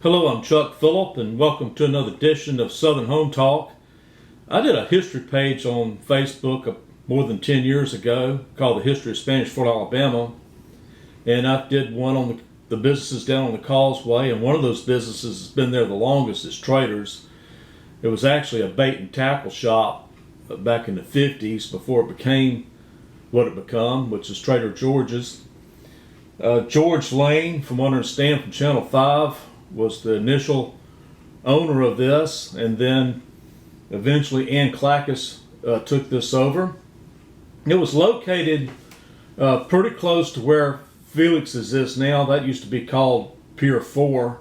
Hello, I'm Chuck Phillip, and welcome to another edition of Southern Home Talk. I did a history page on Facebook more than 10 years ago called The History of Spanish Fort Alabama, and I did one on the businesses down on the Causeway, and one of those businesses has been there the longest is Traders. It was actually a bait and tackle shop back in the 50s before it became what it became, which is Trader George's. George Lane, from what I understand from Channel 5, was the initial owner of this, and then eventually Ann Clackus took this over. It was located pretty close to where Felix's is now. That used to be called Pier 4,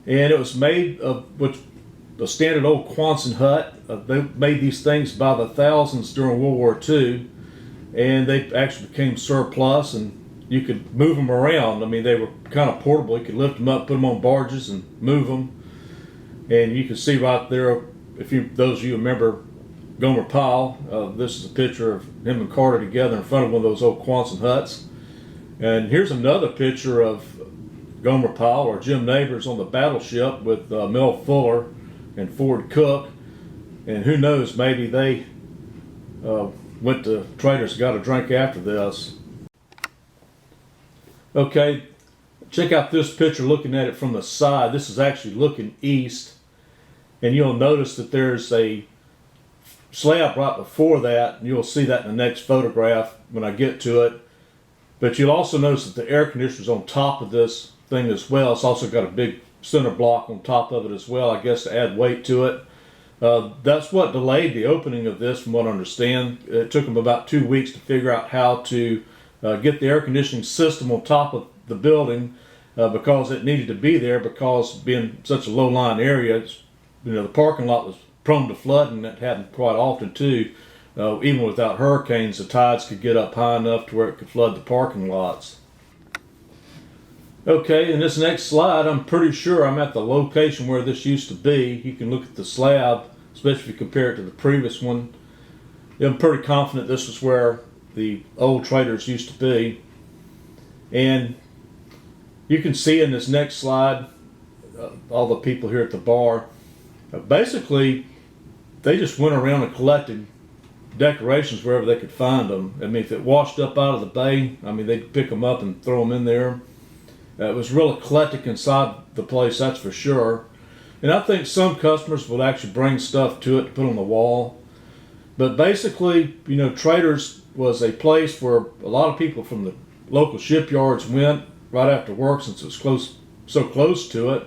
and it was made of a standard old Quonset hut. They made these things by the thousands during World War II, and they actually became surplus, and you could move them around. I mean, they were kind of portable. You could lift them up, put them on barges, and move them. And you can see right there, those of you remember Gomer Pyle, this is a picture of him and Carter together in front of one of those old Quonset huts. And here's another picture of Gomer Pyle or Jim Neighbors on the battleship with Mel Fuller and Ford Cook. And who knows, maybe they went to Traders and got a drink after this. Okay, check out this picture looking at it from the side. This is actually looking east, and you'll notice that there's a slab right before that, and you'll see that in the next photograph when I get to it. But you'll also notice that the air conditioner's on top of this thing as well. It's also got a big center block on top of it as well, I guess to add weight to it. That's what delayed the opening of this, from what I understand. It took them about 2 weeks to figure out how to get the air conditioning system on top of the building because it needed to be there, because being such a low-lying area, the parking lot was prone to flooding. That happened quite often too. Even without hurricanes, the tides could get up high enough to where it could flood the parking lots. Okay, in this next slide, I'm pretty sure I'm at the location where this used to be. You can look at the slab, especially if you compare it to the previous one. I'm pretty confident this is where the old Traders used to be. And you can see in this next slide all the people here at the bar. Basically, they just went around and collected decorations wherever they could find them. I mean, if it washed up out of the bay, they'd pick them up and throw them in there. It was real eclectic inside the place, that's for sure. And I think some customers would actually bring stuff to it to put on the wall. But basically, Traders was a place where a lot of people from the local shipyards went right after work, since it was so close to it.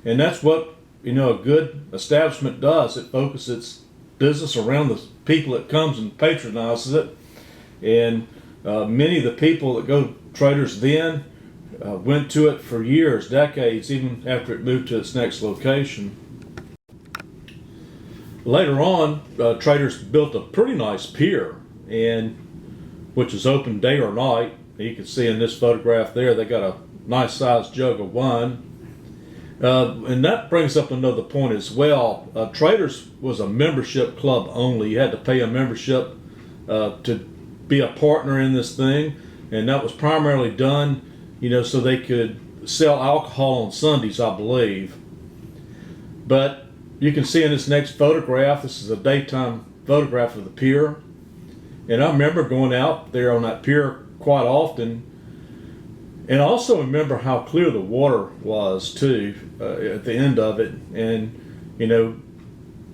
And that's what a good establishment does. It focuses its business around the people that comes and patronizes it. And many of the people that go to Traders then went to it for years, decades, even after it moved to its next location. Later on, Traders built a pretty nice pier, which is open day or night. You can see in this photograph there, they got a nice sized jug of wine. And that brings up another point as well. Traders was a membership club only. You had to pay a membership to be a partner in this thing, and that was primarily done, so they could sell alcohol on Sundays, I believe. But you can see in this next photograph, this is a daytime photograph of the pier. And I remember going out there on that pier quite often. And I also remember how clear the water was too at the end of it. And,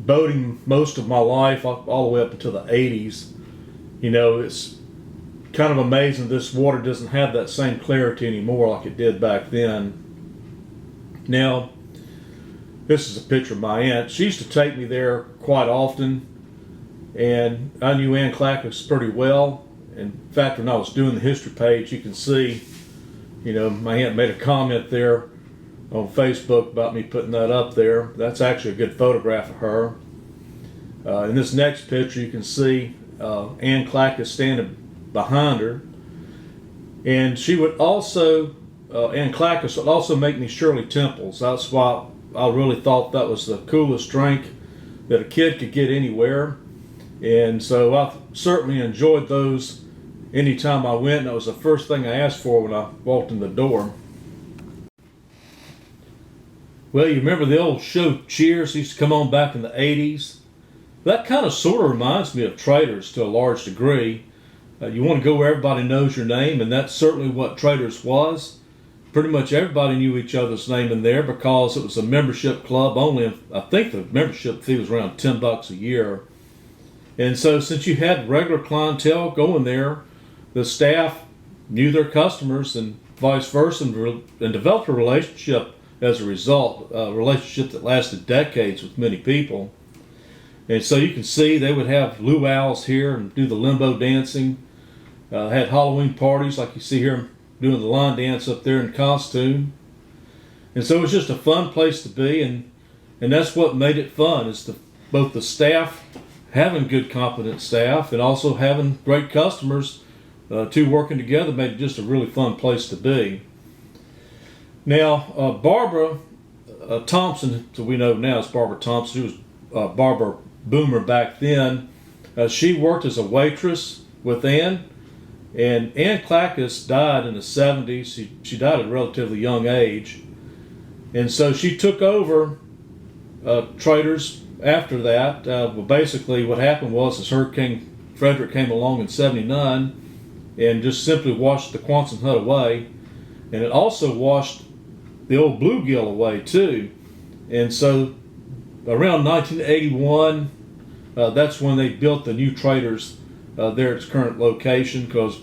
boating most of my life, all the way up until the 80s, it's kind of amazing this water doesn't have that same clarity anymore like it did back then. Now, this is a picture of my aunt. She used to take me there quite often, and I knew Ann Clackus pretty well. In fact, when I was doing the history page, you can see, my aunt made a comment there on Facebook about me putting that up there. That's actually a good photograph of her. In this next picture, you can see Ann Clackus standing behind her, and she would also, Ann Clackus would also make me Shirley Temples. That's why I really thought that was the coolest drink that a kid could get anywhere. And so I certainly enjoyed those anytime I went. That was the first thing I asked for when I walked in the door. Well, you remember the old show Cheers used to come on back in the 80s? That kind of sort of reminds me of Traders to a large degree. You want to go where everybody knows your name, and that's certainly what Traders was. Pretty much everybody knew each other's name in there because it was a membership club only. I think the membership fee was around $10 a year. And so since you had regular clientele going there, the staff knew their customers and vice versa, and developed a relationship as a result, a relationship that lasted decades with many people. And so you can see they would have luau's here and do the limbo dancing. Had Halloween parties like you see here doing the line dance up there in costume. And so it was just a fun place to be, and that's what made it fun, is both the staff having good, competent staff and also having great customers. Two working together made it just a really fun place to be. Now, Barbara Thompson, so we know now it's Barbara Thompson. She was Barbara Boomer back then. She worked as a waitress with Ann, and Ann Clackus died in the 70s. She died at a relatively young age, and so she took over Traders after that. Well, basically what happened was Hurricane Frederick came along in 79 and just simply washed the Quonset hut away, and it also washed the old bluegill away too. And so around 1981, that's when they built the new Traders there at its current location, because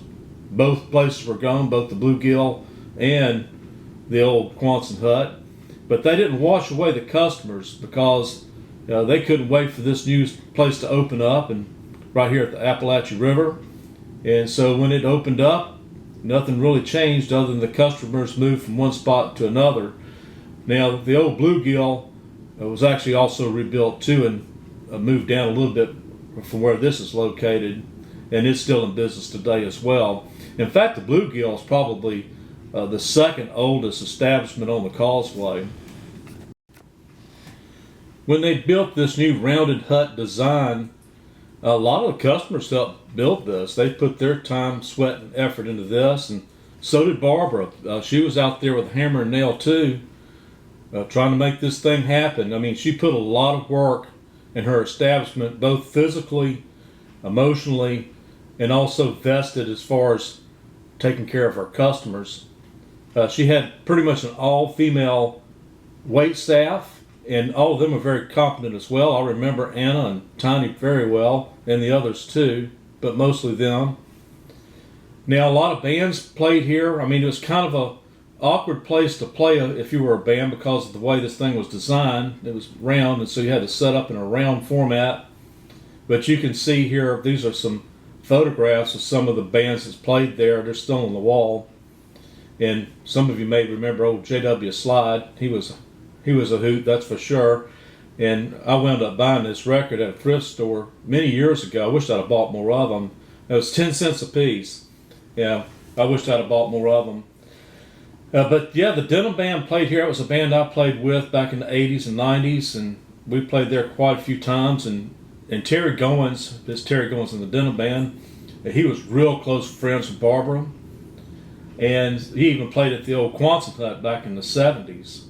both places were gone, both the bluegill and the old Quonset hut. But they didn't wash away the customers because they couldn't wait for this new place to open up, and right here at the Appalachian River. And so when it opened up, nothing really changed other than the customers moved from one spot to another. Now, the old bluegill was actually also rebuilt too, and moved down a little bit from where this is located, and it's still in business today as well. In fact, the bluegill is probably the second oldest establishment on the Causeway. When they built this new rounded hut design, a lot of the customers helped build this. They put their time, sweat, and effort into this, and so did Barbara. She was out there with a hammer and nail too, trying to make this thing happen. I mean, she put a lot of work in her establishment, both physically, emotionally, and also vested as far as taking care of her customers. She had pretty much an all-female wait staff, and all of them are very competent as well. I remember Anna and Tiny very well, and the others too, but mostly them. Now, a lot of bands played here. I mean, it was kind of a awkward place to play if you were a band because of the way this thing was designed. It was round, and so you had to set up in a round format. But you can see here, these are some photographs of some of the bands that's played there. They're still on the wall. And some of you may remember old J.W. Slide. He was a hoot, that's for sure. And I wound up buying this record at a thrift store many years ago. I wish I'd have bought more of them. It was 10 cents a piece. Yeah, I wish I'd have bought more of them. But yeah, the Denim Band played here. It was a band I played with back in the 80s and 90s, and we played there quite a few times. And Terry Goins, this Terry Goins in the Denim Band, he was real close friends with Barbara. And he even played at the old Quonset hut back in the 70s.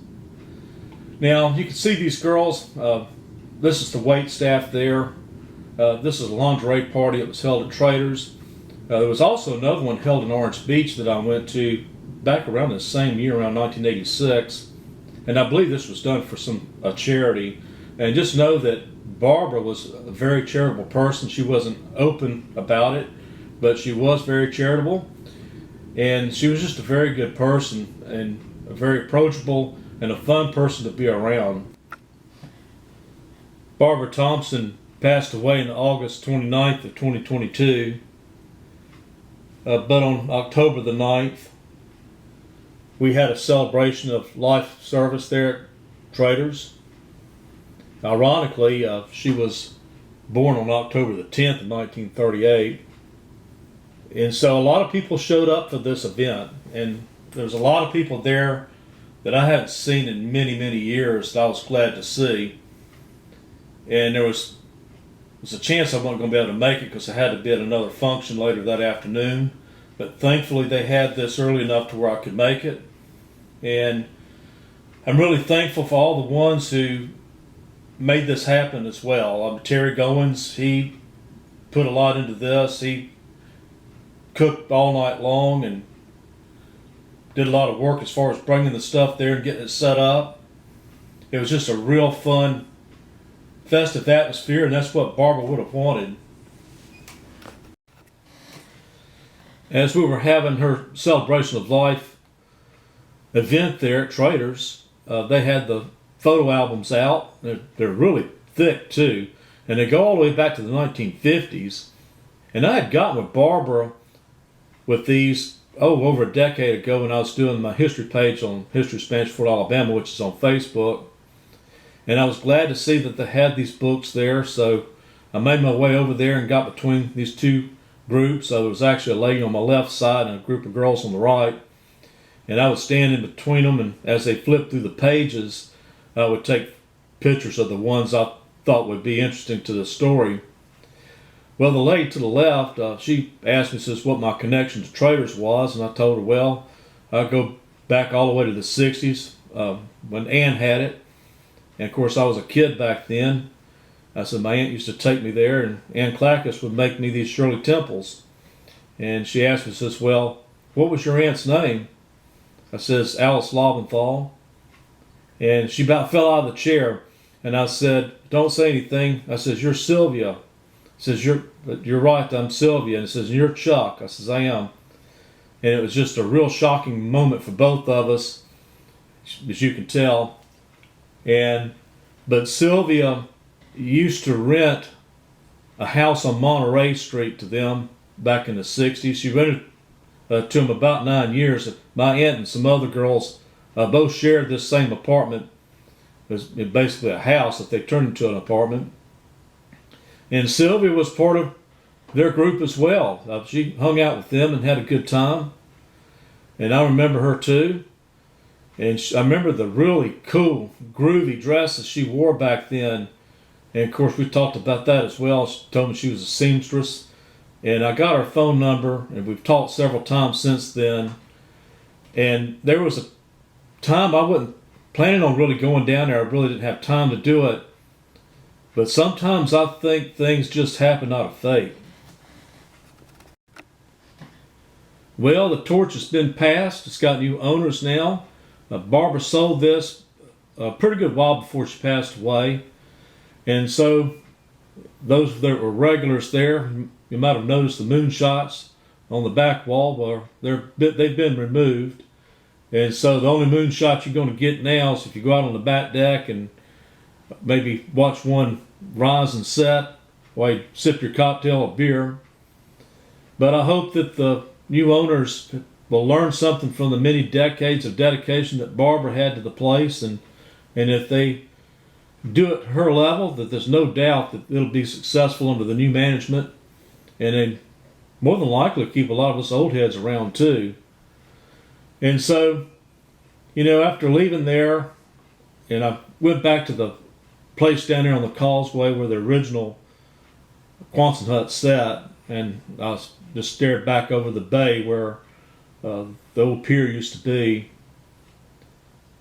Now, you can see these girls. This is the wait staff there. This is a lingerie party that was held at Traders. There was also another one held in Orange Beach that I went to back around the same year, around 1986. And I believe this was done for a charity. And just know that Barbara was a very charitable person. She wasn't open about it, but she was very charitable. And she was just a very good person, and a very approachable and a fun person to be around. Barbara Thompson passed away on August 29th of 2022. But on October the 9th, we had a celebration of life service there at Traders. Ironically, she was born on October the 10th of 1938. And so a lot of people showed up for this event. And there's a lot of people there that I hadn't seen in many, many years that I was glad to see. And there was a chance I wasn't going to be able to make it because I had to be at another function later that afternoon. But thankfully they had this early enough to where I could make it. And I'm really thankful for all the ones who made this happen as well. Terry Goins, he put a lot into this. He cooked all night long and did a lot of work as far as bringing the stuff there and getting it set up. It was just a real fun, festive atmosphere, and that's what Barbara would have wanted. As we were having her celebration of life event there at Trader's, they had the photo albums out. They're really thick too, and they go all the way back to the 1950s. And I had gotten with Barbara with these over a decade ago when I was doing my history page on History of Spanish Fort Alabama, which is on Facebook. And I was glad to see that they had these books there, so I made my way over there and got between these two groups. So there was actually a lady on my left side and a group of girls on the right. And I would stand in between them, and as they flipped through the pages, I would take pictures of the ones I thought would be interesting to the story. Well, the lady to the left, she asked me, says, what my connection to Traders was, and I told her, well, I go back all the way to the 60s when Ann had it. And of course, I was a kid back then. I said my aunt used to take me there, and Ann Clackus would make me these Shirley Temples. And she asked me, says, well, what was your aunt's name? I says, Alice Lobenthal. And she about fell out of the chair. And I said, don't say anything. I says, you're Sylvia. Says, you're right, I'm Sylvia. And it says, you're Chuck. I says, I am. And it was just a real shocking moment for both of us, as you can tell. But Sylvia used to rent a house on Monterey Street to them back in the 60s. She rented to them about 9 years. My aunt and some other girls both shared this same apartment. It was basically a house that they turned into an apartment. And Sylvia was part of their group as well. She hung out with them and had a good time. And I remember her too. And I remember the really cool, groovy dresses she wore back then. And of course, we talked about that as well. She told me she was a seamstress. And I got her phone number, and we've talked several times since then. And there was a time I wasn't planning on really going down there. I really didn't have time to do it. But sometimes I think things just happen out of fate. Well, the torch has been passed. It's got new owners now. Barbara sold this a pretty good while before she passed away. And so those that were regulars there, you might have noticed the moonshots on the back wall. Well, they've been removed. And so the only moonshot you're going to get now is if you go out on the back deck and maybe watch one rise and set while you sip your cocktail or beer. But I hope that the new owners will learn something from the many decades of dedication that Barbara had to the place, and if they do it at her level, that there's no doubt that it'll be successful under the new management, and they more than likely keep a lot of us old heads around too. And so, after leaving there, and I went back to the place down there on the Causeway where the original Quonset hut sat, and I just stared back over the bay where the old pier used to be,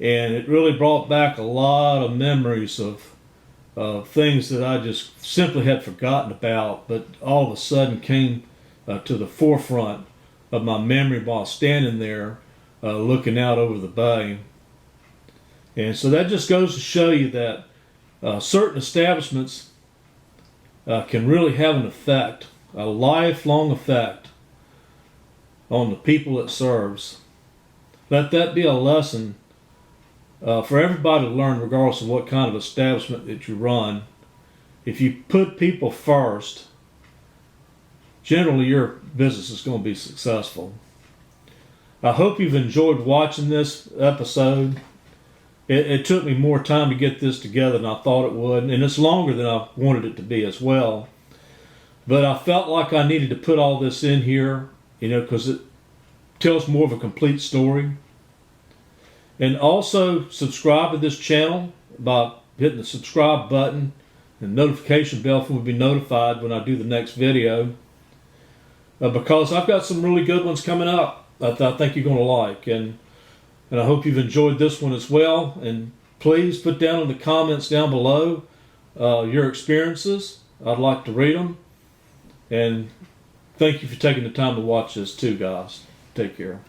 and it really brought back a lot of memories of things that I just simply had forgotten about, but all of a sudden came to the forefront of my memory while standing there looking out over the bay. And so that just goes to show you that certain establishments can really have an effect, a lifelong effect on the people it serves. Let that be a lesson for everybody to learn, regardless of what kind of establishment that you run. If you put people first, generally your business is going to be successful. I hope you've enjoyed watching this episode. It took me more time to get this together than I thought it would, and it's longer than I wanted it to be as well. But I felt like I needed to put all this in here, because it tells more of a complete story. And also subscribe to this channel by hitting the subscribe button and notification bell for you to be notified when I do the next video. Because I've got some really good ones coming up that I think you're going to like. And And I hope you've enjoyed this one as well. And please put down in the comments down below your experiences. I'd like to read them. And thank you for taking the time to watch this too, guys. Take care.